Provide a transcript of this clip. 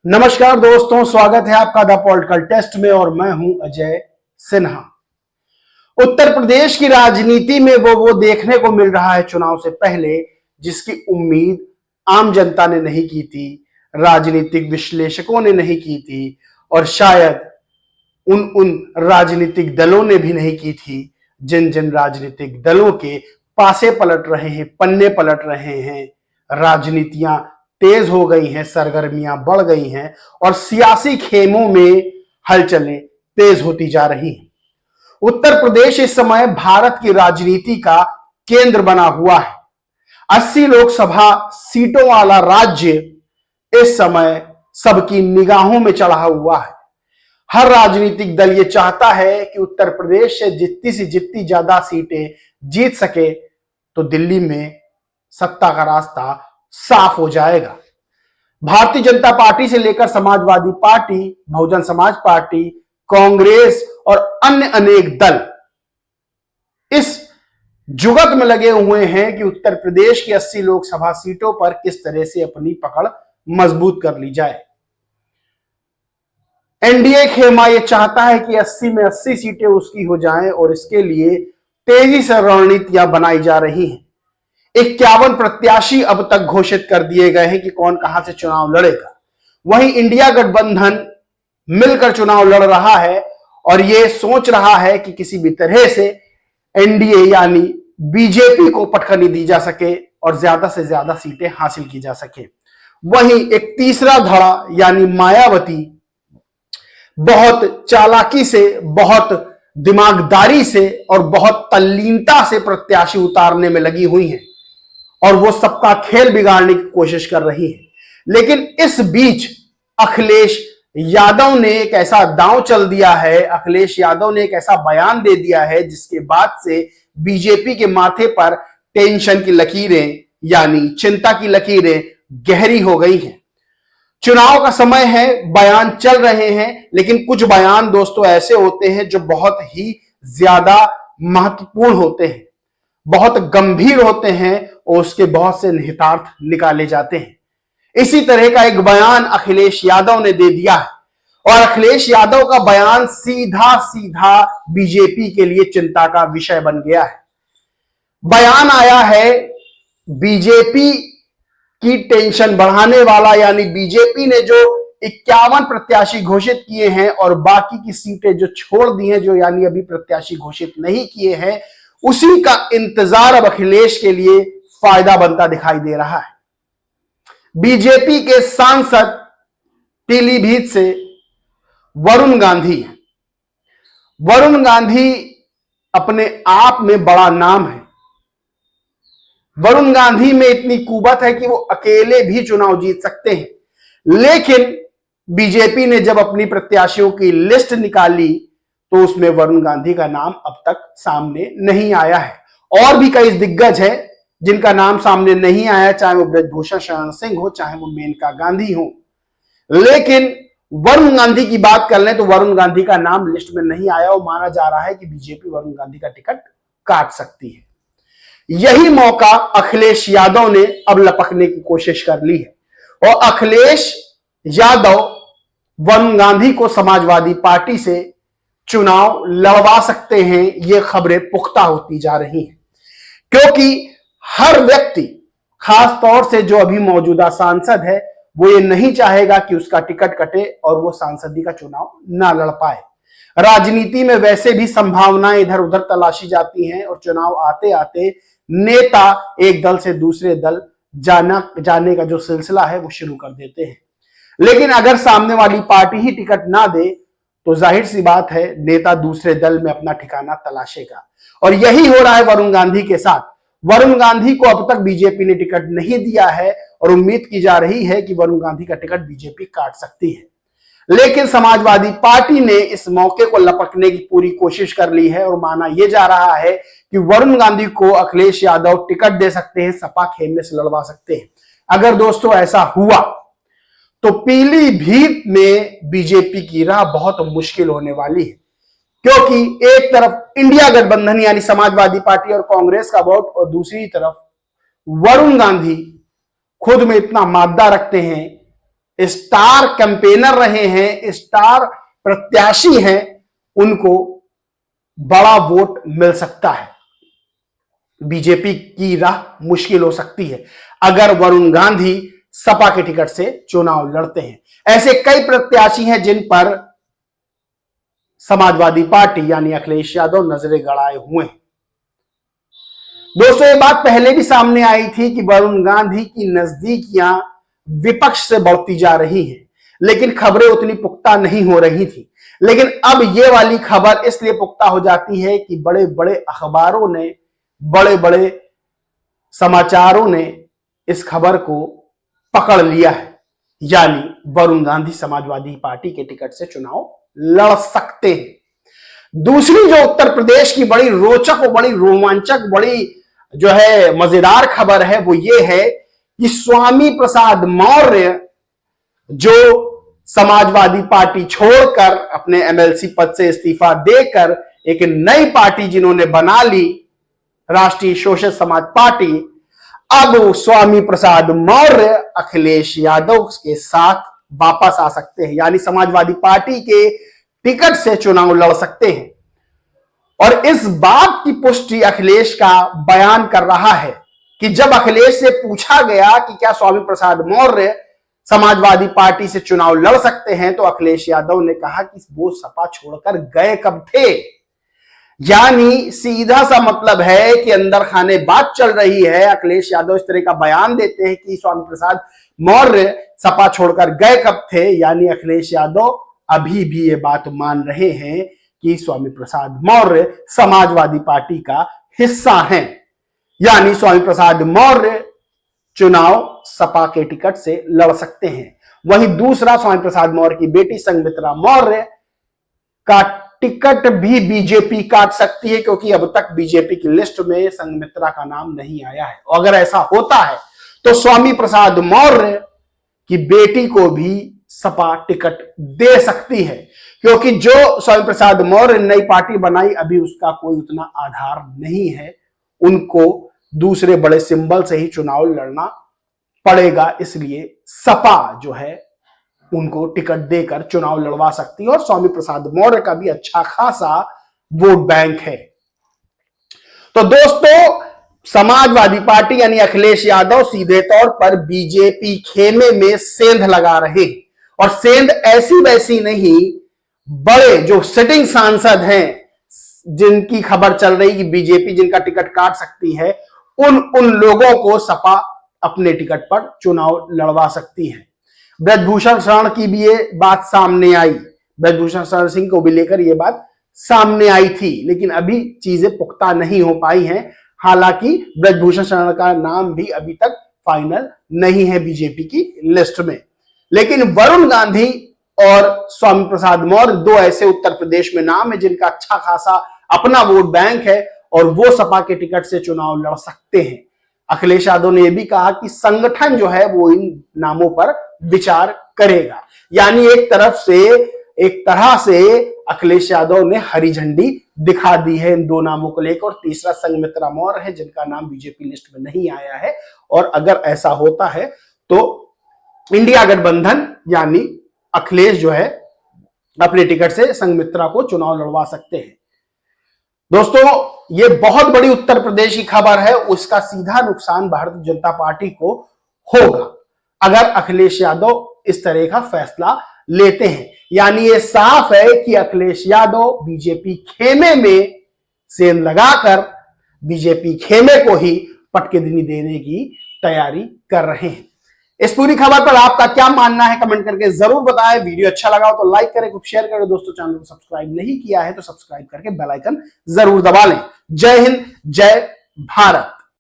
नमस्कार दोस्तों, स्वागत है आपका द पॉलिटिकल टेस्ट में और मैं हूं अजय सिन्हा। उत्तर प्रदेश की राजनीति में वो देखने को मिल रहा है चुनाव से पहले जिसकी उम्मीद आम जनता ने नहीं की थी, राजनीतिक विश्लेषकों ने नहीं की थी और शायद उन राजनीतिक दलों ने भी नहीं की थी जिन जिन राजनीतिक दलों के पासे पलट रहे हैं, पन्ने पलट रहे हैं, राजनीतियां तेज हो गई हैं, सरगर्मियां बढ़ गई हैं और सियासी खेमों में हलचलें तेज होती जा रही हैं। उत्तर प्रदेश इस समय भारत की राजनीति का केंद्र बना हुआ है। 80 लोकसभा सीटों वाला राज्य इस समय सबकी निगाहों में चढ़ा हुआ है। हर राजनीतिक दल ये चाहता है कि उत्तर प्रदेश से जितनी ज्यादा सीटें जीत सके तो दिल्ली में सत्ता का रास्ता साफ हो जाएगा। भारतीय जनता पार्टी से लेकर समाजवादी पार्टी, बहुजन समाज पार्टी, कांग्रेस और अन्य अनेक दल इस जुगत में लगे हुए हैं कि उत्तर प्रदेश की 80 लोकसभा सीटों पर किस तरह से अपनी पकड़ मजबूत कर ली जाए। एनडीए खेमा यह चाहता है कि 80 में 80 सीटें उसकी हो जाएं और इसके लिए तेजी से रणनीतियां बनाई जा रही हैं। 51 प्रत्याशी अब तक घोषित कर दिए गए हैं कि कौन कहां से चुनाव लड़ेगा। वहीं इंडिया गठबंधन मिलकर चुनाव लड़ रहा है और यह सोच रहा है कि किसी भी तरह से एनडीए यानी बीजेपी को पटखनी दी जा सके और ज्यादा से ज्यादा सीटें हासिल की जा सके। वहीं एक तीसरा धड़ा यानी मायावती बहुत चालाकी से, बहुत दिमागदारी से और बहुत तल्लीनता से प्रत्याशी उतारने में लगी हुई हैं और वो सबका खेल बिगाड़ने की कोशिश कर रही है। लेकिन इस बीच अखिलेश यादव ने एक ऐसा दांव चल दिया है, अखिलेश यादव ने एक ऐसा बयान दे दिया है जिसके बाद से बीजेपी के माथे पर टेंशन की लकीरें यानी चिंता की लकीरें गहरी हो गई हैं। चुनाव का समय है, बयान चल रहे हैं, लेकिन कुछ बयान दोस्तों ऐसे होते हैं जो बहुत ही ज्यादा महत्वपूर्ण होते हैं, बहुत गंभीर होते हैं और उसके बहुत से निहितार्थ निकाले जाते हैं। इसी तरह का एक बयान अखिलेश यादव ने दे दिया है और अखिलेश यादव का बयान सीधा सीधा बीजेपी के लिए चिंता का विषय बन गया है। बयान आया है बीजेपी की टेंशन बढ़ाने वाला, यानी बीजेपी ने जो 51 प्रत्याशी घोषित किए हैं और बाकी की सीटें जो छोड़ दी हैं, जो यानी अभी प्रत्याशी घोषित नहीं किए हैं, उसी का इंतजार अब अखिलेश के लिए फायदा बनता दिखाई दे रहा है। बीजेपी के सांसद पीलीभीत से वरुण गांधी, वरुण गांधी अपने आप में बड़ा नाम है। वरुण गांधी में इतनी कुवत है कि वो अकेले भी चुनाव जीत सकते हैं। लेकिन बीजेपी ने जब अपनी प्रत्याशियों की लिस्ट निकाली तो उसमें वरुण गांधी का नाम अब तक सामने नहीं आया है। और भी कई दिग्गज हैं जिनका नाम सामने नहीं आया, चाहे वो ब्रजभूषण शरण सिंह हो, चाहे वो मेनका गांधी हो। लेकिन वरुण गांधी की बात कर लें तो वरुण गांधी का नाम लिस्ट में नहीं आया और माना जा रहा है कि बीजेपी वरुण गांधी का टिकट काट सकती है। यही मौका अखिलेश यादव ने अब लपकने की कोशिश कर ली है और अखिलेश यादव वरुण गांधी को समाजवादी पार्टी से चुनाव लड़वा सकते हैं। ये खबरें पुख्ता होती जा रही हैं क्योंकि हर व्यक्ति, खास तौर से जो अभी मौजूदा सांसद है, वो ये नहीं चाहेगा कि उसका टिकट कटे और वो सांसदी का चुनाव ना लड़ पाए। राजनीति में वैसे भी संभावनाएं इधर उधर तलाशी जाती हैं और चुनाव आते आते नेता एक दल से दूसरे दल जाने का जो सिलसिला है वो शुरू कर देते हैं। लेकिन अगर सामने वाली पार्टी ही टिकट ना दे तो जाहिर सी बात है नेता दूसरे दल में अपना ठिकाना तलाशेगा और यही हो रहा है वरुण गांधी के साथ। वरुण गांधी को अब तक बीजेपी ने टिकट नहीं दिया है और उम्मीद की जा रही है कि वरुण गांधी का टिकट बीजेपी काट सकती है। लेकिन समाजवादी पार्टी ने इस मौके को लपकने की पूरी कोशिश कर ली है और माना यह जा रहा है कि वरुण गांधी को अखिलेश यादव टिकट दे सकते हैं, सपा खेमे से लड़वा सकते हैं। अगर दोस्तों ऐसा हुआ तो पीलीभीत में बीजेपी की राह बहुत मुश्किल होने वाली है क्योंकि एक तरफ इंडिया गठबंधन यानी समाजवादी पार्टी और कांग्रेस का वोट और दूसरी तरफ वरुण गांधी खुद में इतना मादा रखते हैं स्टार कैंपेनर रहे हैं, स्टार प्रत्याशी हैं, उनको बड़ा वोट मिल सकता है। बीजेपी की राह मुश्किल हो सकती है अगर वरुण गांधी सपा के टिकट से चुनाव लड़ते हैं। ऐसे कई प्रत्याशी हैं जिन पर समाजवादी पार्टी यानी अखिलेश यादव नजरें गड़ाए हुए हैं। दोस्तों, ये बात पहले भी सामने आई थी कि वरुण गांधी की नजदीकियां विपक्ष से बढ़ती जा रही हैं, लेकिन खबरें उतनी पुख्ता नहीं हो रही थी। लेकिन अब ये वाली खबर इसलिए पुख्ता हो जाती है कि बड़े बड़े अखबारों ने, बड़े बड़े समाचारों ने इस खबर को पकड़ लिया है, यानी वरुण गांधी समाजवादी पार्टी के टिकट से चुनाव लड़ सकते हैं। दूसरी जो उत्तर प्रदेश की बड़ी रोचक और बड़ी रोमांचक, बड़ी जो है मजेदार खबर है, वो ये है कि स्वामी प्रसाद मौर्य जो समाजवादी पार्टी छोड़कर अपने एमएलसी पद से इस्तीफा देकर एक नई पार्टी जिन्होंने बना ली, राष्ट्रीय शोषित समाज पार्टी, अब स्वामी प्रसाद मौर्य अखिलेश यादव के साथ वापस आ सकते हैं, यानी समाजवादी पार्टी के टिकट से चुनाव लड़ सकते हैं। और इस बात की पुष्टि अखिलेश का बयान कर रहा है कि जब अखिलेश से पूछा गया कि क्या स्वामी प्रसाद मौर्य समाजवादी पार्टी से चुनाव लड़ सकते हैं, तो अखिलेश यादव ने कहा कि वो सपा छोड़कर गए कब थे। यानी सीधा सा मतलब है कि अंदर खाने बात चल रही है। अखिलेश यादव इस तरह का बयान देते हैं कि स्वामी प्रसाद मौर्य सपा छोड़कर गए कब थे, यानी अखिलेश यादव अभी भी ये बात मान रहे हैं कि स्वामी प्रसाद मौर्य समाजवादी पार्टी का हिस्सा हैं, यानी स्वामी प्रसाद मौर्य चुनाव सपा के टिकट से लड़ सकते हैं। वहीं दूसरा, स्वामी प्रसाद मौर्य की बेटी संघमित्रा मौर्य का टिकट भी बीजेपी काट सकती है, क्योंकि अब तक बीजेपी की लिस्ट में संघमित्रा का नाम नहीं आया है। और अगर ऐसा होता है तो स्वामी प्रसाद मौर्य की बेटी को भी सपा टिकट दे सकती है, क्योंकि जो स्वामी प्रसाद मौर्य नई पार्टी बनाई, अभी उसका कोई उतना आधार नहीं है। उनको दूसरे बड़े सिंबल से ही चुनाव लड़ना पड़ेगा, इसलिए सपा जो है उनको टिकट देकर चुनाव लड़वा सकती है। और स्वामी प्रसाद मौर्य का भी अच्छा खासा वोट बैंक है। तो दोस्तों, समाजवादी पार्टी यानी अखिलेश यादव सीधे तौर पर बीजेपी खेमे में सेंध लगा रहे हैं। और सेंध ऐसी वैसी नहीं, बड़े जो सिटिंग सांसद हैं जिनकी खबर चल रही कि बीजेपी जिनका टिकट काट सकती है, उन लोगों को सपा अपने टिकट पर चुनाव लड़वा सकती है। ब्रजभूषण शरण की भी ये बात सामने आई, ब्रजभूषण शरण सिंह को भी लेकर ये बात सामने आई थी, लेकिन अभी चीजें पुख्ता नहीं हो पाई हैं। हालांकि ब्रजभूषण शरण का नाम भी अभी तक फाइनल नहीं है बीजेपी की लिस्ट में। लेकिन वरुण गांधी और स्वामी प्रसाद मौर्य दो ऐसे उत्तर प्रदेश में नाम है जिनका अच्छा खासा अपना वोट बैंक है, और वो सपा के टिकट से चुनाव लड़ सकते हैं। अखिलेश यादव ने यह भी कहा कि संगठन जो है वो इन नामों पर विचार करेगा। यानी एक तरह से अखिलेश यादव ने हरी झंडी दिखा दी है इन दो नामों को लेकर। और तीसरा संघमित्रा मौर्य है, जिनका नाम बीजेपी लिस्ट में नहीं आया है। और अगर ऐसा होता है तो इंडिया गठबंधन यानी अखिलेश जो है अपने टिकट से संघमित्रा को चुनाव लड़वा सकते हैं। दोस्तों, ये बहुत बड़ी उत्तर प्रदेश की खबर है, उसका सीधा नुकसान भारतीय जनता पार्टी को होगा अगर अखिलेश यादव इस तरह का फैसला लेते हैं। यानी ये साफ है कि अखिलेश यादव बीजेपी खेमे में सेंध लगाकर बीजेपी खेमे को ही पटकेदनी देने की तैयारी कर रहे हैं। इस पूरी खबर पर आपका क्या मानना है, कमेंट करके जरूर बताएं। वीडियो अच्छा लगा हो तो लाइक करें, कुछ शेयर करें। दोस्तों, चैनल को सब्सक्राइब नहीं किया है तो सब्सक्राइब करके बेल आइकन जरूर दबा लें। जय हिंद, जय भारत।